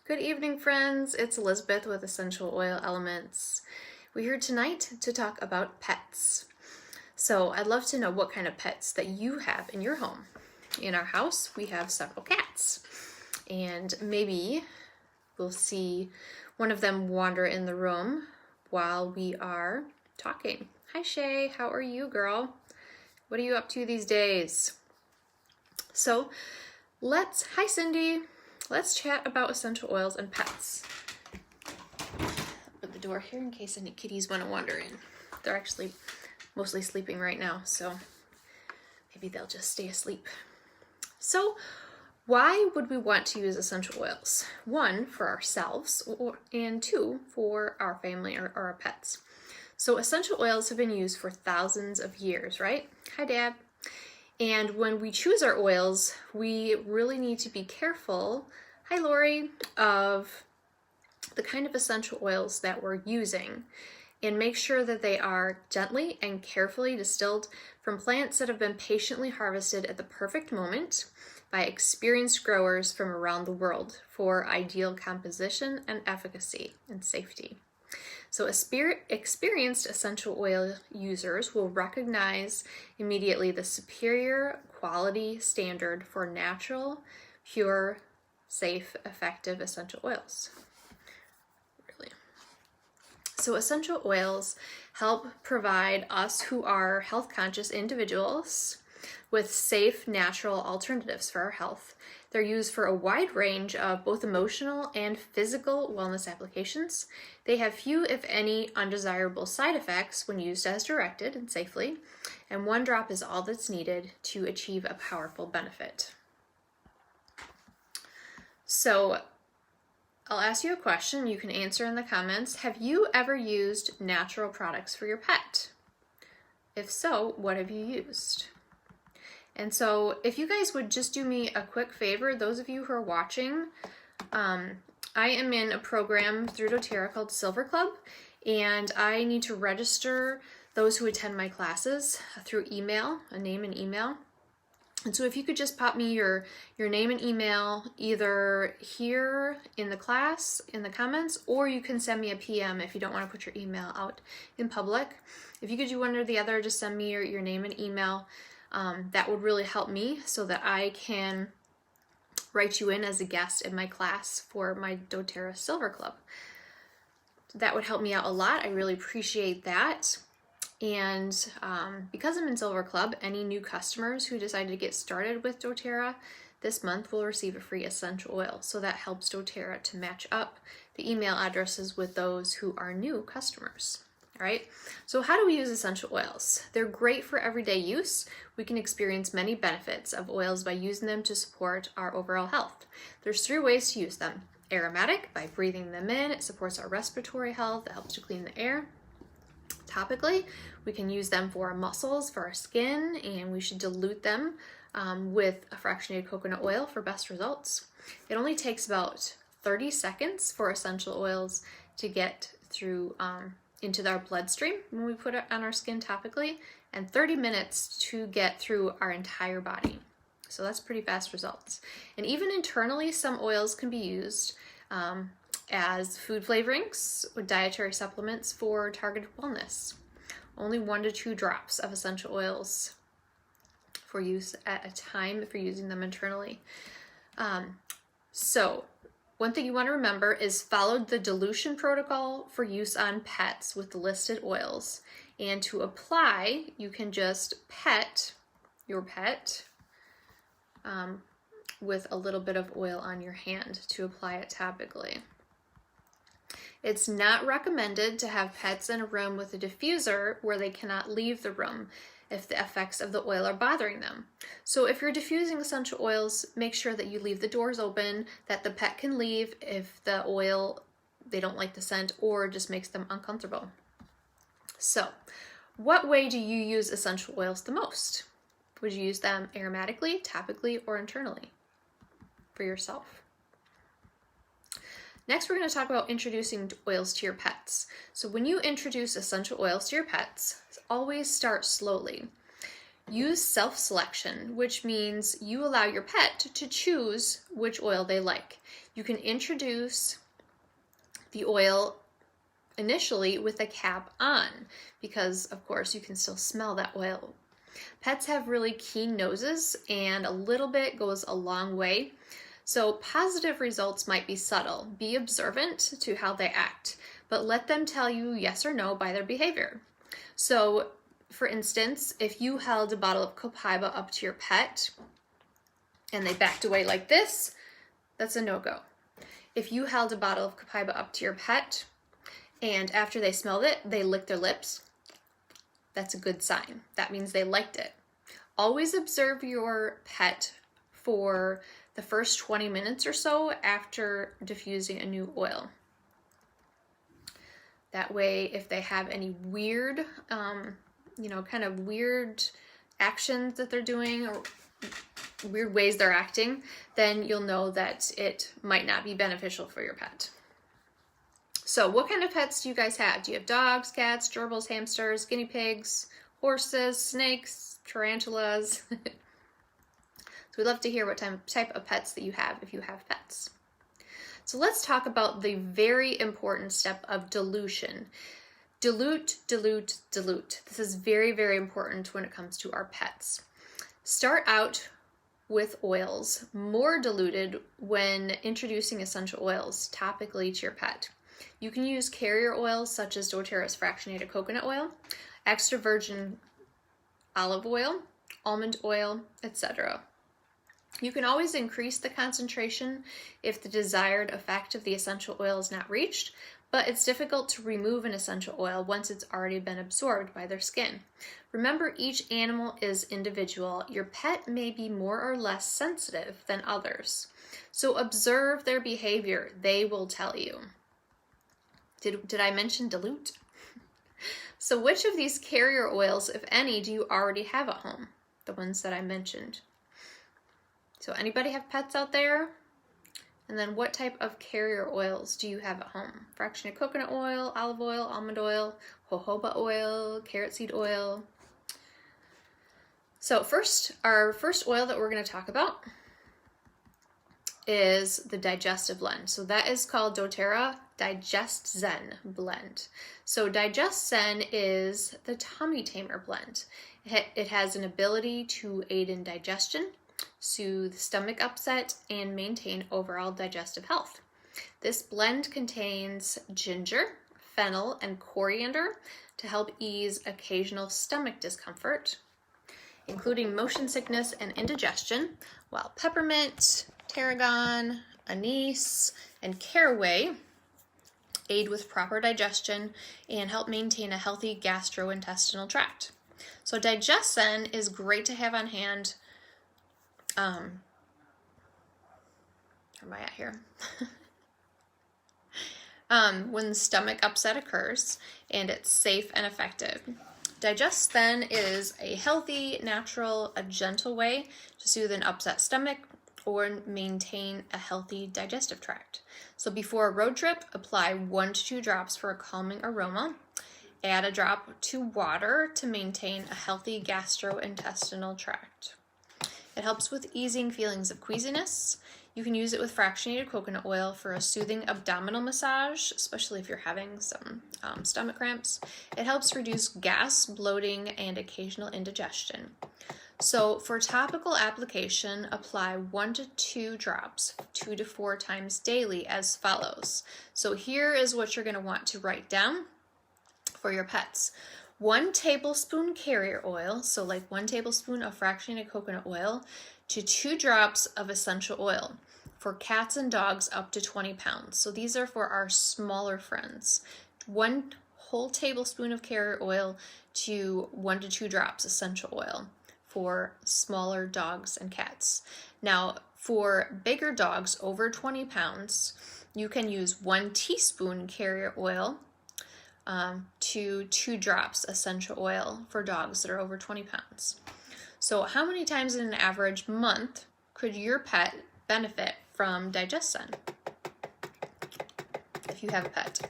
Good evening, friends. It's Elizabeth with Essential Oil Elements. We're here tonight to talk about pets. So I'd love to know what kind of pets that you have in your home. In our house, we have several cats, and maybe we'll see one of them wander in the room while we are talking. Hi, Shay. How are you, girl? What are you up to these days? So hi, Cindy. Let's chat about essential oils and pets. Open the door here in case any kitties want to wander in. They're actually mostly sleeping right now, so maybe they'll just stay asleep. So why would we want to use essential oils? One, for ourselves, and two, for our family or our pets. So essential oils have been used for thousands of years, right? Hi, Dad. And when we choose our oils, we really need to be careful, hi Lori, of the kind of essential oils that we're using and make sure that they are gently and carefully distilled from plants that have been patiently harvested at the perfect moment by experienced growers from around the world for ideal composition and efficacy and safety. So experienced essential oil users will recognize immediately the superior quality standard for natural, pure, safe, effective essential oils. Really. So essential oils help provide us who are health conscious individuals with safe, natural alternatives for our health. They're used for a wide range of both emotional and physical wellness applications. They have few, if any, undesirable side effects when used as directed and safely, and one drop is all that's needed to achieve a powerful benefit. So I'll ask you a question you can answer in the comments. Have you ever used natural products for your pet? If so, what have you used? And so if you guys would just do me a quick favor, those of you who are watching, I am in a program through doTERRA called Silver Club, and I need to register those who attend my classes through email, a name and email. And so if you could just pop me your name and email either here in the class, in the comments, or you can send me a PM if you don't want to put your email out in public. If you could do one or the other, just send me your name and email. That would really help me so that I can write you in as a guest in my class for my doTERRA Silver Club. That would help me out a lot. I really appreciate that. And because I'm in Silver Club, any new customers who decide to get started with doTERRA this month will receive a free essential oil. So that helps doTERRA to match up the email addresses with those who are new customers. All right, so how do we use essential oils? They're great for everyday use. We can experience many benefits of oils by using them to support our overall health. There's 3 ways to use them. Aromatic, by breathing them in, it supports our respiratory health, it helps to clean the air. Topically, we can use them for our muscles, for our skin, and we should dilute them with a fractionated coconut oil for best results. It only takes about 30 seconds for essential oils to get through into our bloodstream when we put it on our skin topically, and 30 minutes to get through our entire body. So that's pretty fast results. And even internally, some oils can be used as food flavorings with dietary supplements for targeted wellness. Only 1 to 2 drops of essential oils for use at a time if you're using them internally. So one thing you want to remember is follow the dilution protocol for use on pets with the listed oils. And to apply, you can just pet your pet with a little bit of oil on your hand to apply it topically. It's not recommended to have pets in a room with a diffuser where they cannot leave the room if the effects of the oil are bothering them. So if you're diffusing essential oils, make sure that you leave the doors open, that the pet can leave if the oil, they don't like the scent or just makes them uncomfortable. So what way do you use essential oils the most? Would you use them aromatically, topically, or internally for yourself? Next, we're going to talk about introducing oils to your pets. So when you introduce essential oils to your pets, always start slowly. Use self-selection, which means you allow your pet to choose which oil they like. You can introduce the oil initially with the cap on because, of course, you can still smell that oil. Pets have really keen noses, and a little bit goes a long way. So positive results might be subtle. Be observant to how they act, but let them tell you yes or no by their behavior. So, for instance, if you held a bottle of Copaiba up to your pet and they backed away like this, that's a no-go. If you held a bottle of Copaiba up to your pet and after they smelled it, they licked their lips, that's a good sign. That means they liked it. Always observe your pet for the first 20 minutes or so after diffusing a new oil. That way, if they have any weird, kind of weird actions that they're doing or weird ways they're acting, then you'll know that it might not be beneficial for your pet. So what kind of pets do you guys have? Do you have dogs, cats, gerbils, hamsters, guinea pigs, horses, snakes, tarantulas? So we'd love to hear what type of pets that you have if you have pets. So let's talk about the very important step of dilution. Dilute, dilute, dilute. This is very, very important when it comes to our pets. Start out with oils, more diluted when introducing essential oils topically to your pet. You can use carrier oils such as doTERRA's fractionated coconut oil, extra virgin olive oil, almond oil, etc. You can always increase the concentration if the desired effect of the essential oil is not reached, but it's difficult to remove an essential oil once it's already been absorbed by their skin. Remember, each animal is individual. Your pet may be more or less sensitive than others. So observe their behavior. They will tell you. Did I mention dilute? So which of these carrier oils, if any, do you already have at home? The ones that I mentioned. So anybody have pets out there? And then what type of carrier oils do you have at home? Fractionated coconut oil, olive oil, almond oil, jojoba oil, carrot seed oil. So our first oil that we're going to talk about is the digestive blend. So that is called doTERRA Digest Zen blend. So Digest Zen is the tummy tamer blend. It has an ability to aid in digestion, soothe stomach upset, and maintain overall digestive health. This blend contains ginger, fennel, and coriander to help ease occasional stomach discomfort, including motion sickness and indigestion, while peppermint, tarragon, anise, and caraway aid with proper digestion and help maintain a healthy gastrointestinal tract. So Digest Zen is great to have on hand. Where am I at here? When the stomach upset occurs, and it's safe and effective. Digest Zen is a healthy, natural, a gentle way to soothe an upset stomach or maintain a healthy digestive tract. So before a road trip, apply 1 to 2 drops for a calming aroma. Add a drop to water to maintain a healthy gastrointestinal tract. It helps with easing feelings of queasiness. You can use it with fractionated coconut oil for a soothing abdominal massage, especially if you're having some stomach cramps. It helps reduce gas, bloating, and occasional indigestion. So for topical application, apply 1 to 2 drops 2 to 4 times daily as follows. So here is what you're going to want to write down for your pets. 1 tablespoon carrier oil, so like 1 tablespoon of fractionated coconut oil, to 2 drops of essential oil for cats and dogs up to 20 pounds. So these are for our smaller friends. 1 whole tablespoon of carrier oil to 1 to 2 drops essential oil for smaller dogs and cats. Now, for bigger dogs over 20 pounds, you can use 1 teaspoon carrier oil to 2 drops essential oil for dogs that are over 20 pounds. So how many times in an average month could your pet benefit from Digest Zen if you have a pet?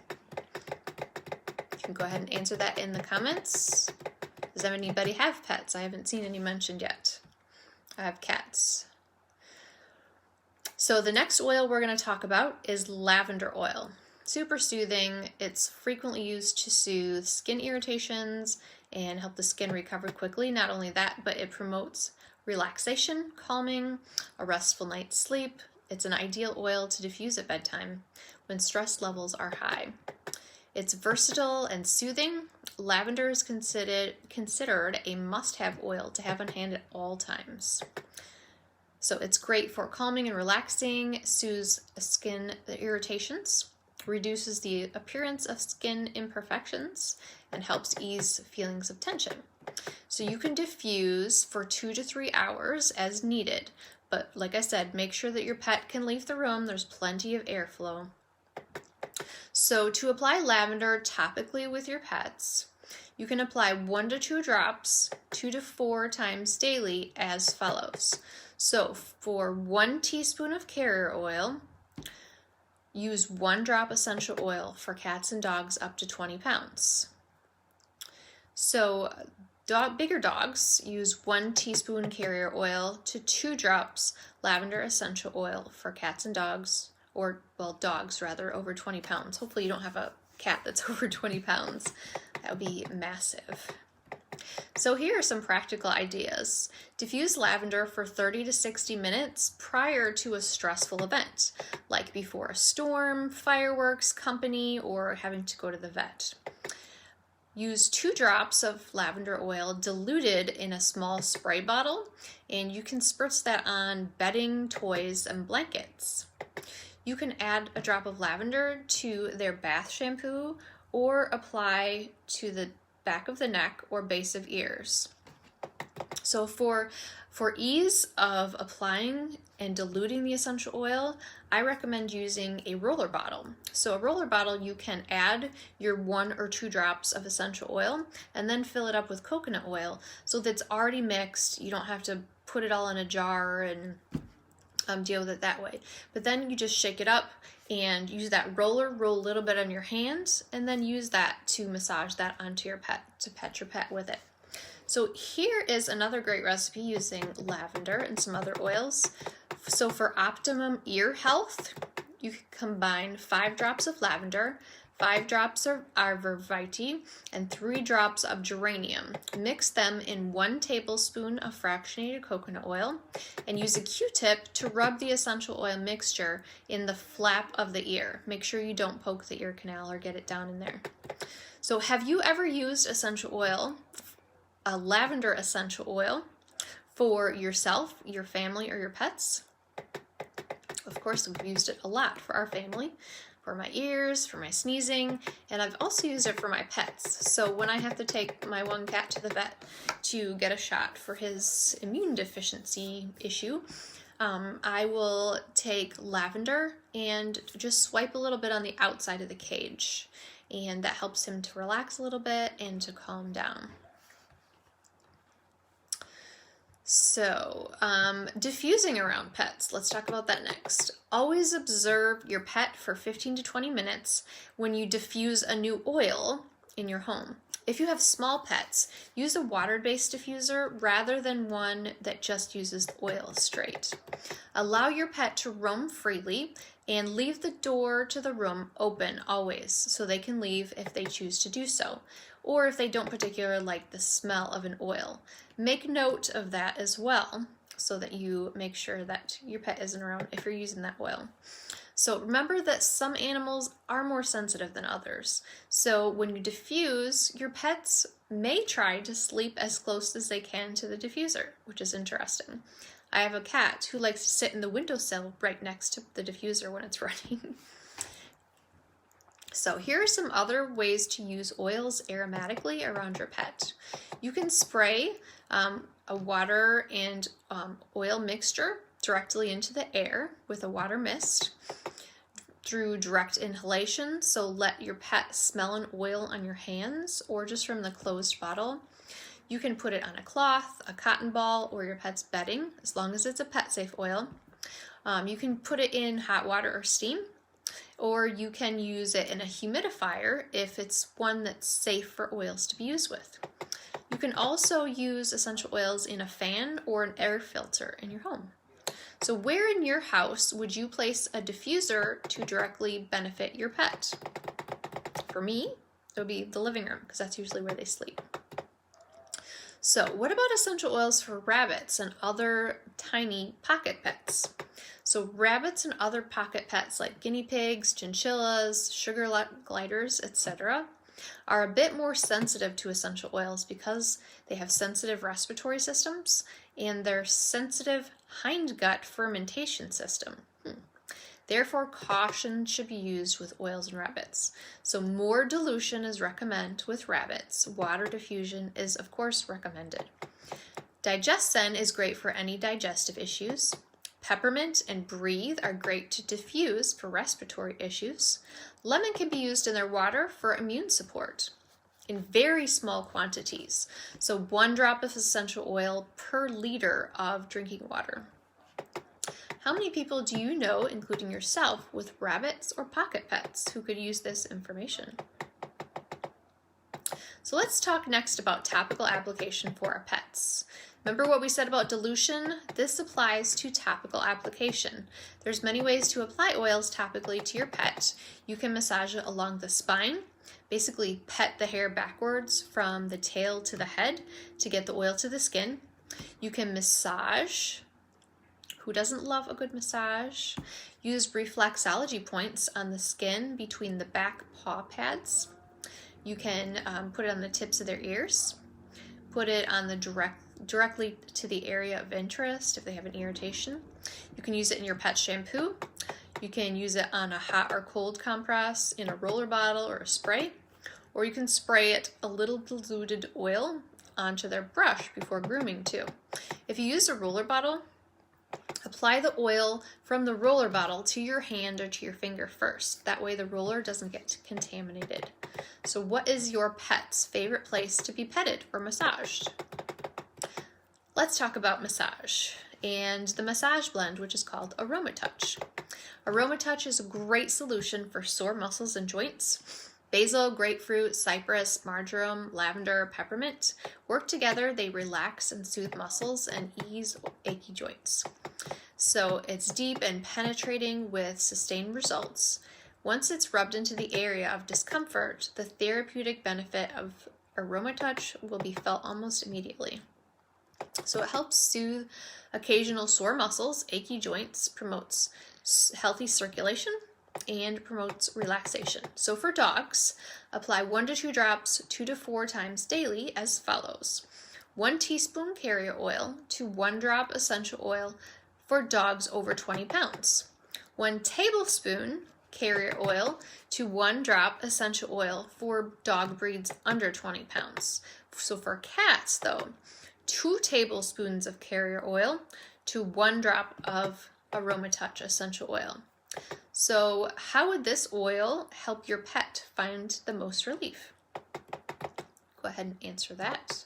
You can go ahead and answer that in the comments. Does anybody have pets? I haven't seen any mentioned yet. I have cats. So the next oil we're going to talk about is lavender oil. Super soothing. It's frequently used to soothe skin irritations and help the skin recover quickly. Not only that, but it promotes relaxation, calming, a restful night's sleep. It's an ideal oil to diffuse at bedtime when stress levels are high. It's versatile and soothing. Lavender is considered a must-have oil to have on hand at all times. So it's great for calming and relaxing, soothes skin irritations, reduces the appearance of skin imperfections, and helps ease feelings of tension. So you can diffuse for 2 to 3 hours as needed, but like I said, make sure that your pet can leave the room. There's plenty of airflow. So to apply lavender topically with your pets, you can apply 1 to 2 drops 2 to 4 times daily as follows. So for 1 teaspoon of carrier oil, use 1 drop essential oil for cats and dogs up to 20 pounds. So bigger dogs, use 1 teaspoon carrier oil to 2 drops lavender essential oil for cats and dogs, or well, dogs rather, over 20 pounds. Hopefully you don't have a cat that's over 20 pounds. That would be massive. So here are some practical ideas. Diffuse lavender for 30 to 60 minutes prior to a stressful event, like before a storm, fireworks, company, or having to go to the vet. Use 2 drops of lavender oil diluted in a small spray bottle, and you can spritz that on bedding, toys, and blankets. You can add a drop of lavender to their bath shampoo or apply to the back of the neck or base of ears. So for ease of applying and diluting the essential oil, I recommend using a roller bottle. So a roller bottle, you can add your 1 or 2 drops of essential oil and then fill it up with coconut oil so that's already mixed. You don't have to put it all in a jar and deal with it that way. But then you just shake it up and use that roller, roll a little bit on your hands, and then use that to massage that onto your pet, to pet your pet with it. So here is another great recipe using lavender and some other oils. So for optimum ear health, you can combine 5 drops of lavender, 5 drops of arborvitae, and 3 drops of geranium. Mix them in 1 tablespoon of fractionated coconut oil and use a Q-tip to rub the essential oil mixture in the flap of the ear. Make sure you don't poke the ear canal or get it down in there. So have you ever used essential oil, a lavender essential oil, for yourself, your family, or your pets? Of course, we've used it a lot for our family. For my ears, for my sneezing, and I've also used it for my pets. So when I have to take my one cat to the vet to get a shot for his immune deficiency issue, I will take lavender and just swipe a little bit on the outside of the cage, and that helps him to relax a little bit and to calm down. So, diffusing around pets. Let's talk about that next. Always observe your pet for 15 to 20 minutes when you diffuse a new oil in your home. If you have small pets, use a water-based diffuser rather than one that just uses the oil straight. Allow your pet to roam freely and leave the door to the room open always so they can leave if they choose to do so, or if they don't particularly like the smell of an oil. Make note of that as well so that you make sure that your pet isn't around if you're using that oil. So remember that some animals are more sensitive than others. So when you diffuse, your pets may try to sleep as close as they can to the diffuser, which is interesting. I have a cat who likes to sit in the windowsill right next to the diffuser when it's running. So here are some other ways to use oils aromatically around your pet. You can spray a water and oil mixture directly into the air with a water mist through direct inhalation. So let your pet smell an oil on your hands or just from the closed bottle. You can put it on a cloth, a cotton ball, or your pet's bedding, as long as it's a pet-safe oil. You can put it in hot water or steam, or you can use it in a humidifier if it's one that's safe for oils to be used with. You can also use essential oils in a fan or an air filter in your home. So where in your house would you place a diffuser to directly benefit your pet? For me, it would be the living room, because that's usually where they sleep. So what about essential oils for rabbits and other tiny pocket pets? So rabbits and other pocket pets like guinea pigs, chinchillas, sugar gliders, etc. are a bit more sensitive to essential oils because they have sensitive respiratory systems and their sensitive hindgut fermentation system. Therefore, caution should be used with oils in rabbits. So more dilution is recommended with rabbits. Water diffusion is, of course, recommended. Digesten is great for any digestive issues. Peppermint and breathe are great to diffuse for respiratory issues. Lemon can be used in their water for immune support in very small quantities. So 1 drop of essential oil per liter of drinking water. How many people do you know, including yourself, with rabbits or pocket pets who could use this information? So let's talk next about topical application for our pets. Remember what we said about dilution? This applies to topical application. There's many ways to apply oils topically to your pet. You can massage it along the spine, basically pet the hair backwards from the tail to the head to get the oil to the skin. You can massage. Who doesn't love a good massage? Use reflexology points on the skin between the back paw pads. You can put it on the tips of their ears. Put it on the directly to the area of interest if they have an irritation. You can use it in your pet shampoo. You can use it on a hot or cold compress in a roller bottle or a spray. Or you can spray it a little diluted oil onto their brush before grooming too. If you use a roller bottle, apply the oil from the roller bottle to your hand or to your finger first. That way the roller doesn't get contaminated. So what is your pet's favorite place to be petted or massaged? Let's talk about massage and the massage blend, which is called Aroma Touch. Aroma Touch is a great solution for sore muscles and joints. Basil, grapefruit, cypress, marjoram, lavender, peppermint work together. They relax and soothe muscles and ease achy joints. So it's deep and penetrating with sustained results. Once it's rubbed into the area of discomfort, the therapeutic benefit of Aroma Touch will be felt almost immediately. So it helps soothe occasional sore muscles, achy joints, promotes healthy circulation, and promotes relaxation. So for dogs, apply 1 to 2 drops 2 to 4 times daily as follows. 1 teaspoon carrier oil to 1 drop essential oil for dogs over 20 pounds. 1 tablespoon carrier oil to 1 drop essential oil for dog breeds under 20 pounds. So for cats though, 2 tablespoons of carrier oil to 1 drop of Aroma Touch essential oil. So how would this oil help your pet find the most relief? Go ahead and answer that.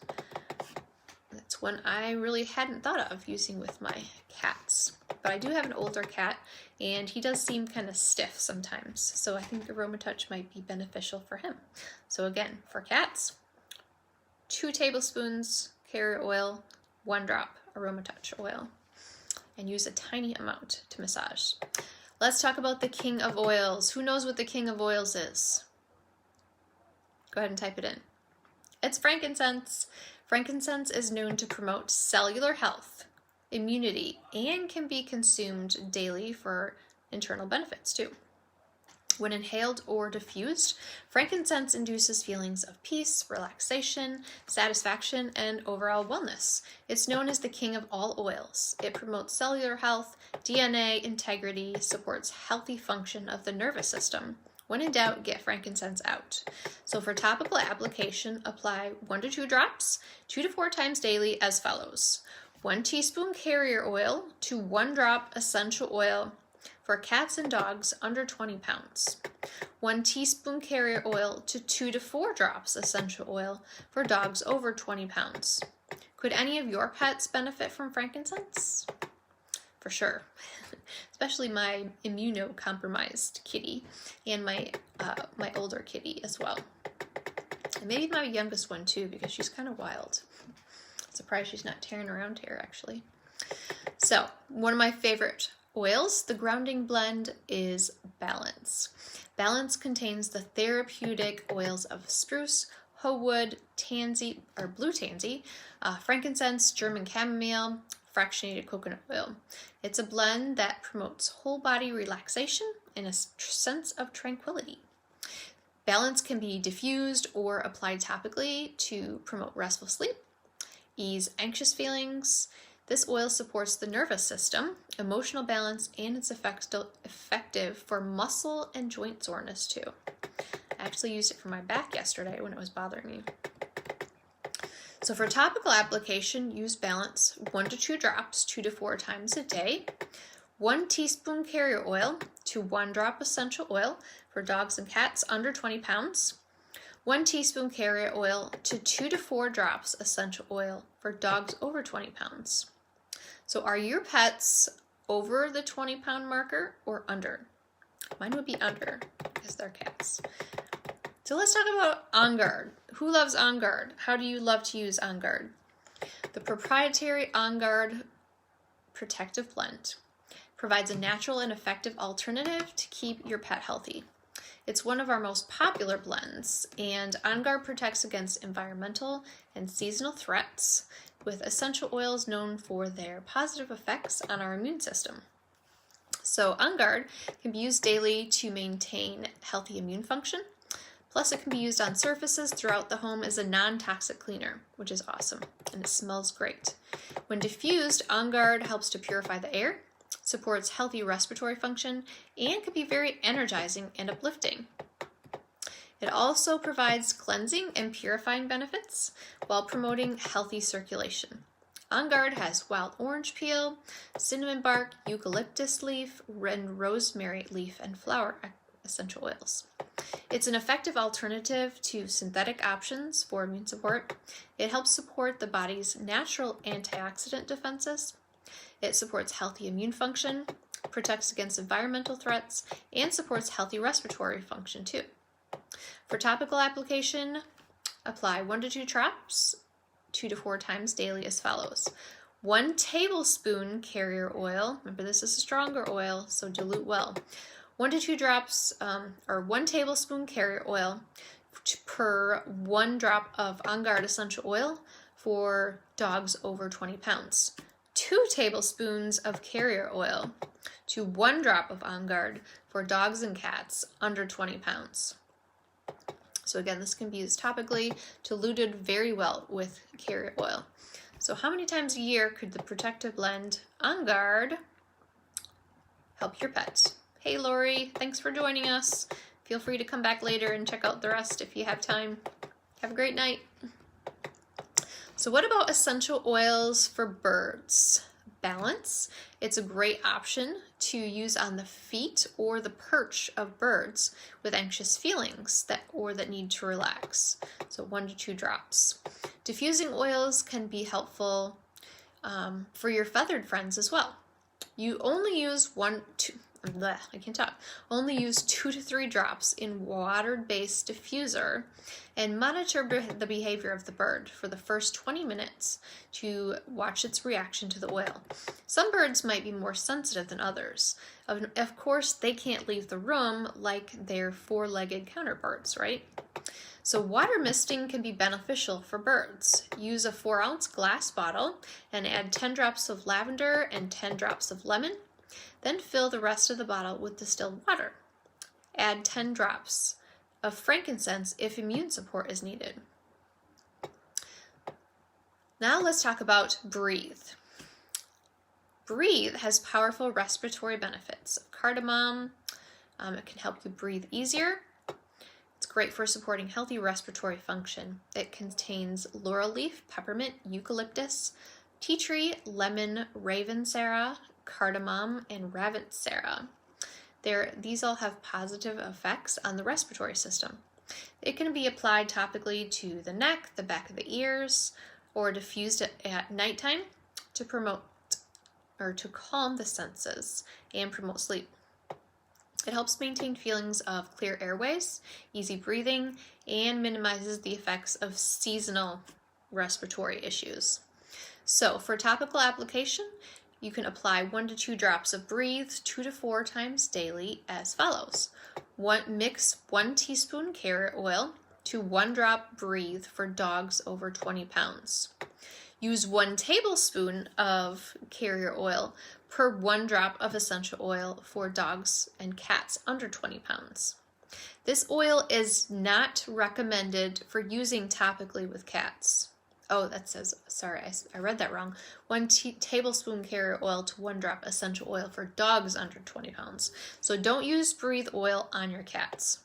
That's one I really hadn't thought of using with my cats. But I do have an older cat and he does seem kind of stiff sometimes. So I think Aroma Touch might be beneficial for him. So again, for cats, 2 tablespoons carrier oil, 1 drop Aroma Touch oil. And use a tiny amount to massage. Let's talk about the king of oils. Who knows what the king of oils is? Go ahead and type it in. It's frankincense. Frankincense is known to promote cellular health, immunity, and can be consumed daily for internal benefits too. When inhaled or diffused, frankincense induces feelings of peace, relaxation, satisfaction, and overall wellness. It's known as the king of all oils. It promotes cellular health, DNA integrity, supports healthy function of the nervous system. When in doubt, get frankincense out. So for topical application, apply 1 to 2 drops, 2 to 4 times daily as follows. 1 teaspoon carrier oil to 1 drop essential oil for cats and dogs under 20 pounds. 1 teaspoon carrier oil to 2 to 4 drops essential oil for dogs over 20 pounds. Could any of your pets benefit from frankincense? For sure, especially my immunocompromised kitty and my older kitty as well. And maybe my youngest one too, because she's kind of wild. Surprised she's not tearing around here, actually. So, one of my favorite oils, the grounding blend, is Balance. Balance contains the therapeutic oils of spruce, hoe wood, tansy, or blue tansy, frankincense, German chamomile, fractionated coconut oil. It's a blend that promotes whole body relaxation and a sense of tranquility. Balance can be diffused or applied topically to promote restful sleep, ease anxious feelings. This oil supports the nervous system, emotional balance, and it's effective for muscle and joint soreness too. I actually used it for my back yesterday when it was bothering me. So for topical application, use Balance 1 to 2 drops 2 to 4 times a day. 1 teaspoon carrier oil to 1 drop essential oil for dogs and cats under 20 pounds. 1 teaspoon carrier oil to 2 to 4 drops essential oil for dogs over 20 pounds. So are your pets over the 20-pound marker or under? Mine would be under because they're cats. So let's talk about On Guard. Who loves On Guard? How do you love to use On Guard? The proprietary On Guard Protective Blend provides a natural and effective alternative to keep your pet healthy. It's one of our most popular blends, and On Guard protects against environmental and seasonal threats with essential oils known for their positive effects on our immune system. So On Guard can be used daily to maintain healthy immune function. Plus, it can be used on surfaces throughout the home as a non-toxic cleaner, which is awesome, and it smells great. When diffused, On Guard helps to purify the air, supports healthy respiratory function, and can be very energizing and uplifting. It also provides cleansing and purifying benefits while promoting healthy circulation. On Guard has wild orange peel, cinnamon bark, eucalyptus leaf, and rosemary leaf and flower essential oils. It's an effective alternative to synthetic options for immune support. It helps support the body's natural antioxidant defenses. It supports healthy immune function, protects against environmental threats, and supports healthy respiratory function too. For topical application, apply 1 to 2 drops 2 to 4 times daily as follows. 1 tablespoon carrier oil. Remember, this is a stronger oil, so dilute well. 1 to 2 drops, or 1 tablespoon carrier oil per 1 drop of On Guard essential oil for dogs over 20 pounds. 2 tablespoons of carrier oil to 1 drop of On Guard for dogs and cats under 20 pounds. So again, this can be used topically, diluted very well with carrier oil. So how many times a year could the Protective Blend On Guard help your pet? Hey Lori, thanks for joining us. Feel free to come back later and check out the rest if you have time. Have a great night. So what about essential oils for birds? Balance. It's a great option to use on the feet or the perch of birds with anxious feelings that need to relax. So 1 to 2 drops. Diffusing oils can be helpful for your feathered friends as well. You only use only use 2 to 3 drops in water-based diffuser and monitor the behavior of the bird for the first 20 minutes to watch its reaction to the oil. Some birds might be more sensitive than others. Of course, they can't leave the room like their 4-legged counterparts, right? So water misting can be beneficial for birds. Use a 4-ounce glass bottle and add 10 drops of lavender and 10 drops of lemon. Then fill the rest of the bottle with distilled water. Add 10 drops of frankincense if immune support is needed. Now let's talk about Breathe. Breathe has powerful respiratory benefits. Cardamom, it can help you breathe easier. It's great for supporting healthy respiratory function. It contains laurel leaf, peppermint, eucalyptus, tea tree, lemon, ravensara, cardamom, and ravintsara. These all have positive effects on the respiratory system. It can be applied topically to the neck, the back of the ears, or diffused at nighttime to promote or to calm the senses and promote sleep. It helps maintain feelings of clear airways, easy breathing, and minimizes the effects of seasonal respiratory issues. So for topical application, you can apply 1 to 2 drops of Breathe 2 to 4 times daily as follows. Mix 1 teaspoon carrot oil to 1 drop Breathe for dogs over 20 pounds. Use 1 tablespoon of carrier oil per 1 drop of essential oil for dogs and cats under 20 pounds. This oil is not recommended for using topically with cats. Oh, that says, sorry, I read that wrong. 1 tablespoon carrier oil to 1 drop essential oil for dogs under 20 pounds. So don't use Breathe oil on your cats.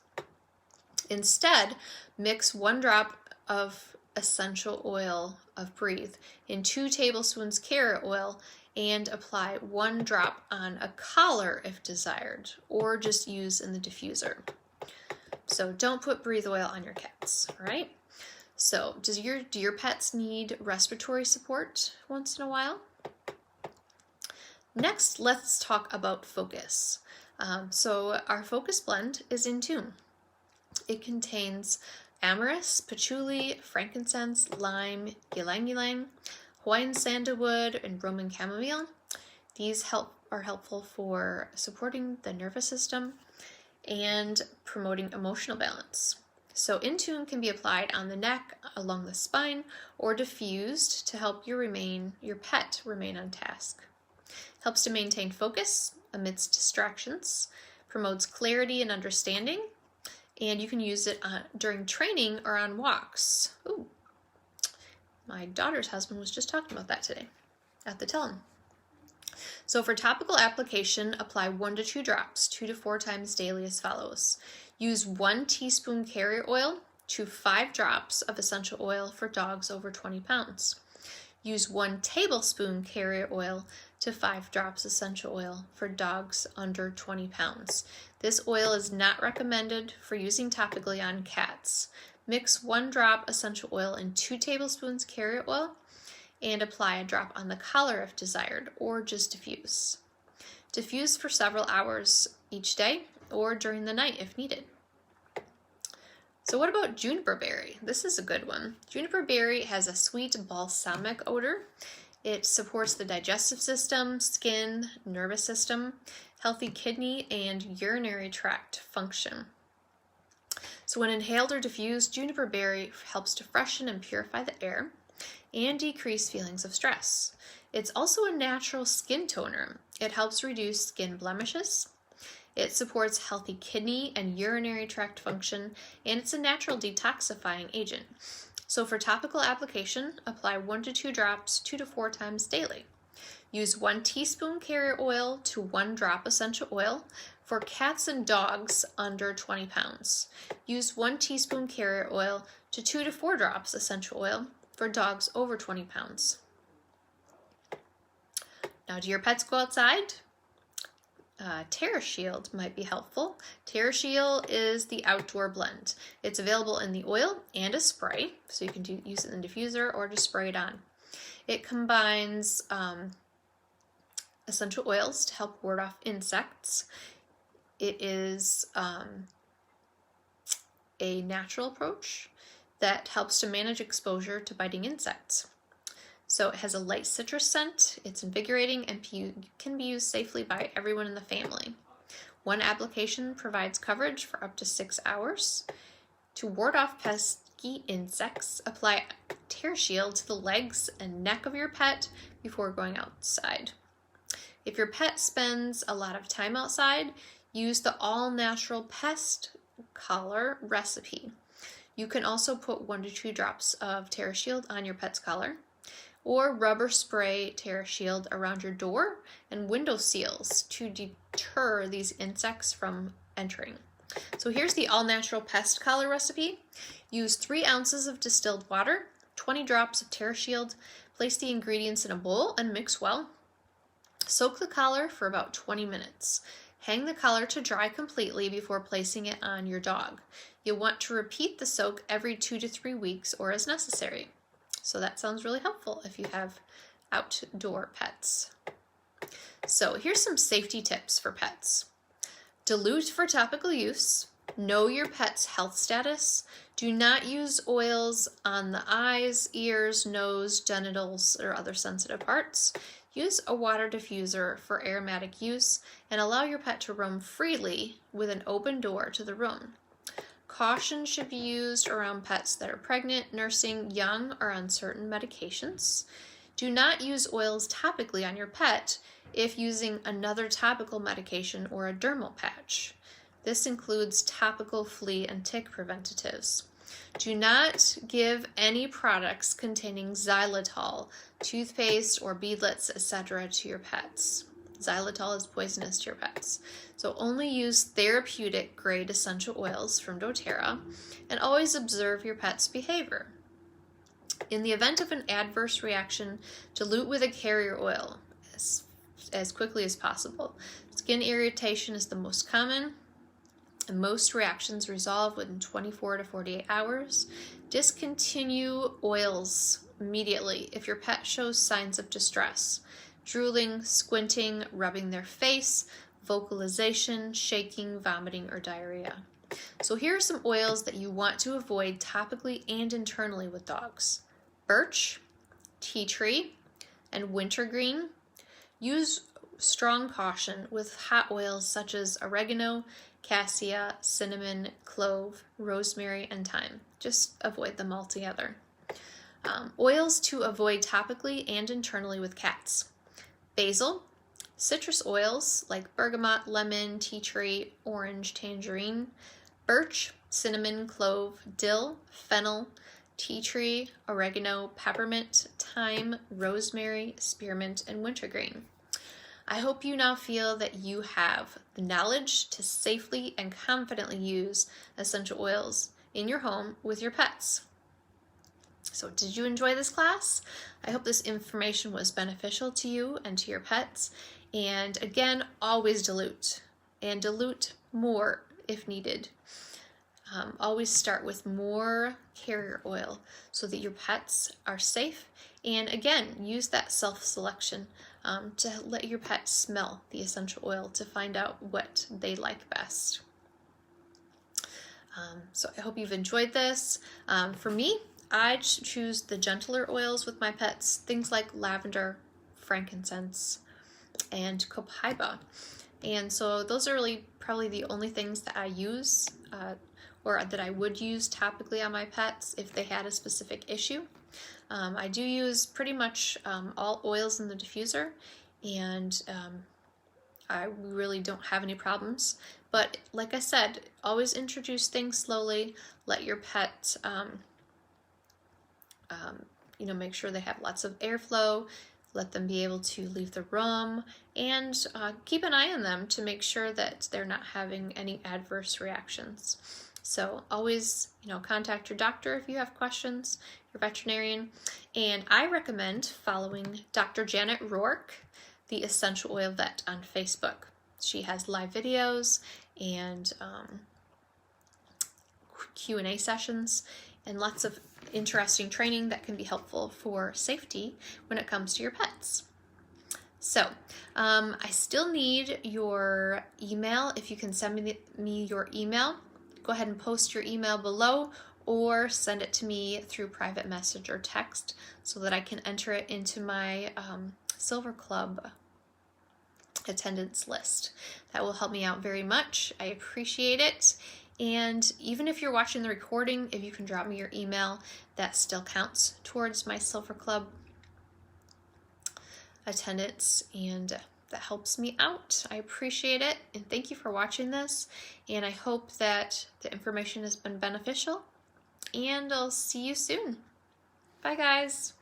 Instead, mix 1 drop of essential oil of Breathe in 2 tablespoons carrot oil and apply 1 drop on a collar if desired, or just use in the diffuser. So don't put Breathe oil on your cats, all right? So do your pets need respiratory support once in a while? Next, let's talk about focus. So our focus blend is in tune. It contains amyris, patchouli, frankincense, lime, ylang ylang, Hawaiian sandalwood, and Roman chamomile. These are helpful for supporting the nervous system and promoting emotional balance. So Intune can be applied on the neck, along the spine, or diffused to help your pet remain on task. Helps to maintain focus amidst distractions, promotes clarity and understanding, and you can use it during training or on walks. Ooh, my daughter's husband was just talking about that today at the Tellum. So for topical application, apply 1 to 2 drops, 2 to 4 times daily as follows. Use 1 teaspoon carrier oil to 5 drops of essential oil for dogs over 20 pounds. Use 1 tablespoon carrier oil to 5 drops essential oil for dogs under 20 pounds. This oil is not recommended for using topically on cats. Mix 1 drop essential oil in 2 tablespoons carrier oil and apply a drop on the collar if desired, or just diffuse. Diffuse for several hours each day or during the night if needed. So what about juniper berry? This is a good one. Juniper berry has a sweet balsamic odor. It supports the digestive system, skin, nervous system, healthy kidney, and urinary tract function. So when inhaled or diffused, juniper berry helps to freshen and purify the air and decrease feelings of stress. It's also a natural skin toner. It helps reduce skin blemishes. It supports healthy kidney and urinary tract function, and it's a natural detoxifying agent. So for topical application, apply 1 to 2 drops 2 to 4 times daily. Use 1 teaspoon carrier oil to 1 drop essential oil for cats and dogs under 20 pounds. Use 1 teaspoon carrier oil to 2 to 4 drops essential oil for dogs over 20 pounds. Now, do your pets go outside? TerraShield might be helpful. TerraShield is the outdoor blend. It's available in the oil and a spray, so you can use it in the diffuser or just spray it on. It combines essential oils to help ward off insects. It is a natural approach that helps to manage exposure to biting insects. So it has a light citrus scent, it's invigorating, and can be used safely by everyone in the family. 1 application provides coverage for up to 6 hours. To ward off pesky insects, apply TerraShield to the legs and neck of your pet before going outside. If your pet spends a lot of time outside, use the all-natural pest collar recipe. You can also put 1 to 2 drops of TerraShield on your pet's collar, or rubber spray TerraShield around your door and window seals to deter these insects from entering. So here's the all-natural pest collar recipe. Use 3 ounces of distilled water, 20 drops of TerraShield, place the ingredients in a bowl and mix well. Soak the collar for about 20 minutes. Hang the collar to dry completely before placing it on your dog. You'll want to repeat the soak every 2 to 3 weeks or as necessary. So that sounds really helpful if you have outdoor pets. So here's some safety tips for pets. Dilute for topical use. Know your pet's health status. Do not use oils on the eyes, ears, nose, genitals, or other sensitive parts. Use a water diffuser for aromatic use and allow your pet to roam freely with an open door to the room. Caution should be used around pets that are pregnant, nursing, young, or on certain medications. Do not use oils topically on your pet if using another topical medication or a dermal patch. This includes topical flea and tick preventatives. Do not give any products containing xylitol, toothpaste, or beadlets, etc. to your pets. Xylitol is poisonous to your pets. So only use therapeutic grade essential oils from doTERRA, and always observe your pet's behavior. In the event of an adverse reaction, dilute with a carrier oil as quickly as possible. Skin irritation is the most common, and most reactions resolve within 24 to 48 hours. Discontinue oils immediately if your pet shows signs of distress. Drooling, squinting, rubbing their face, vocalization, shaking, vomiting, or diarrhea. So here are some oils that you want to avoid topically and internally with dogs. Birch, tea tree, and wintergreen. Use strong caution with hot oils such as oregano, cassia, cinnamon, clove, rosemary, and thyme. Just avoid them altogether. Oils to avoid topically and internally with cats. Basil, citrus oils like bergamot, lemon, tea tree, orange, tangerine, birch, cinnamon, clove, dill, fennel, tea tree, oregano, peppermint, thyme, rosemary, spearmint, and wintergreen. I hope you now feel that you have the knowledge to safely and confidently use essential oils in your home with your pets. So did you enjoy this class? I hope this information was beneficial to you and to your pets. And again, always dilute, and dilute more if needed. Always start with more carrier oil so that your pets are safe. And again, use that self-selection to let your pet smell the essential oil to find out what they like best. So I hope you've enjoyed this. For me, I choose the gentler oils with my pets, things like lavender, frankincense, and copaiba. And so those are really probably the only things that I use or that I would use topically on my pets if they had a specific issue. I do use pretty much all oils in the diffuser, and I really don't have any problems. But like I said, always introduce things slowly. Let your pet make sure they have lots of airflow, let them be able to leave the room, and keep an eye on them to make sure that they're not having any adverse reactions. So always, contact your doctor if you have questions, your veterinarian, and I recommend following Dr. Janet Roark, the Essential Oil Vet, on Facebook. She has live videos and Q&A sessions and lots of interesting training that can be helpful for safety when it comes to your pets. So I still need your email. If you can send me your email, go ahead and post your email below, or send it to me through private message or text so that I can enter it into my Silver Club attendance list. That will help me out very much. I appreciate it. And even if you're watching the recording, if you can drop me your email, that still counts towards my Silver Club attendance, and that helps me out. I appreciate it, and thank you for watching this, and I hope that the information has been beneficial, and I'll see you soon. Bye, guys.